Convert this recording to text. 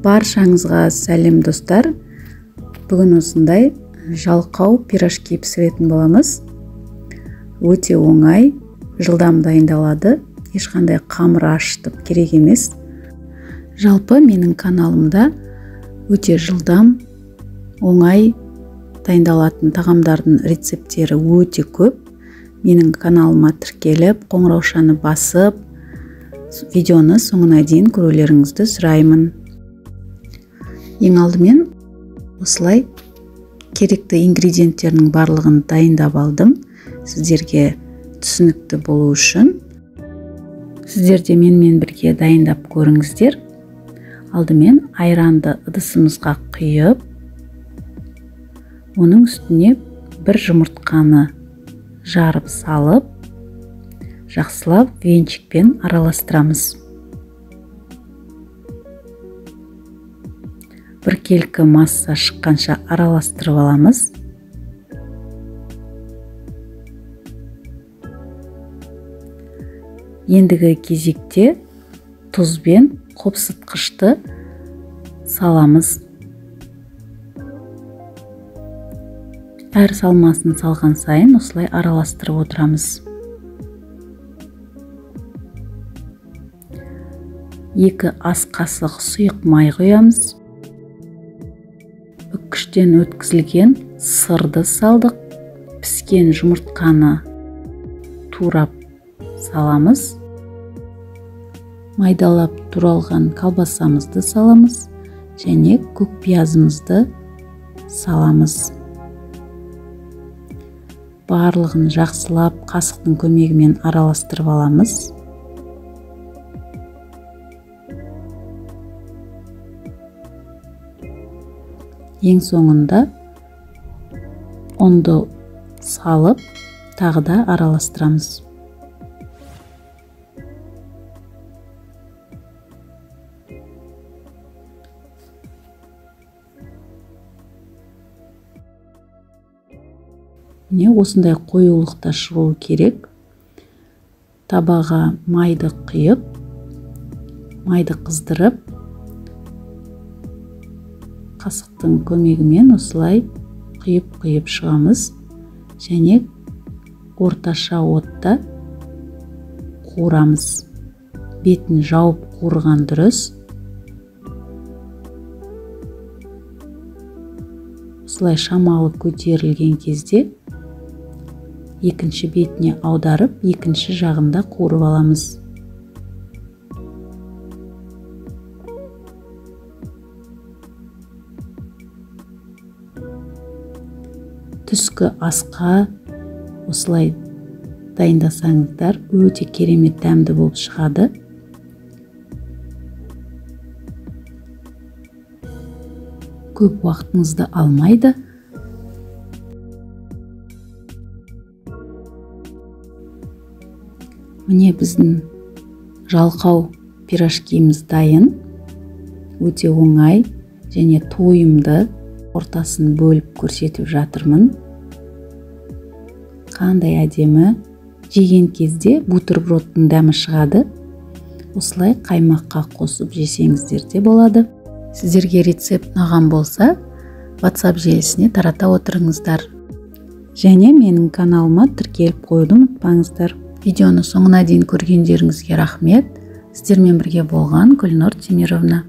Баршаңызға сәлем достар. Бүгін осындай жалқау пирожки пісіретін боламыз. Өте оңай, жылдам дайындалады. Ешқандай қамыр ашытып керек емес. Жалпы менің каналымда өте жылдам, оңай дайындалатын тағамдардың рецепттері өте көп. Менің каналыма тіркеліп, қоңыраушаны басып, видеоны соңына дейін көрулеріңізді сұраймын. Ең алдымен осылай керекті ингредиенттерінің барлығын дайындап алдым. Сіздерге түсінікті болу үшін. Сіздер де менімен бірге дайындап көріңіздер. Алдымен айранды ыдысымызға құйып, оның үстіне бір жұмыртқаны жарып салып, жақсылап венчикпен араластырамыз. Біркелкі масса шыққанша араластырып аламыз. Ендігі кезекте тұз бен қопсытқышты саламыз. Әр салмасын салған сайын осылай араластырып отырамыз. Екі ас қасық сұйық май құямыз. Үккіштен өткізілген сырды салдық. Піскен жұмыртқаны турап саламыз. Майдалап туралған колбасамызды саламыз. Және көк пиязымызды саламыз. Барлығын жақсылап қасықтың көмегімен араластырып аламыз. Ең соңында ұнды салып, тағы да араластырамыз. Міне осындай қоюлықта шығу керек. Табаға майды құйып, майды қыздырып, қасықтың көмегімен осылай құйып шығамыз. Және орташа отта қуырамыз. Бетін жауып қуырған дұрыс. Осылай шамалы көтерілген кезде екінші бетіне аударып, екінші жағында қуырып аламыз. Түскі асқа осылай дайындасаңыздар, өте керемет дәмді болып шығады. Көп уақытыңызды алмайды. Міне біздің жалқау пирожкиміз дайын. Өте оңай және тойымды. Ортасын бөліп көрсетіп жатырмын. Қандай әдемі. Жеген кезде бутербродтың дәмі шығады. Осылай қаймаққа қосып жесеңіздер де болады. Сіздерге рецепт ұнаған болса, WhatsApp желісіне тарата отырыңыздар. Және менің каналыма тіркеліп қоюды ұмытпаңыздар. Видеоны соңына дейін көргендеріңізге рахмет. Сіздермен бірге болған Гүлнұр Темировна.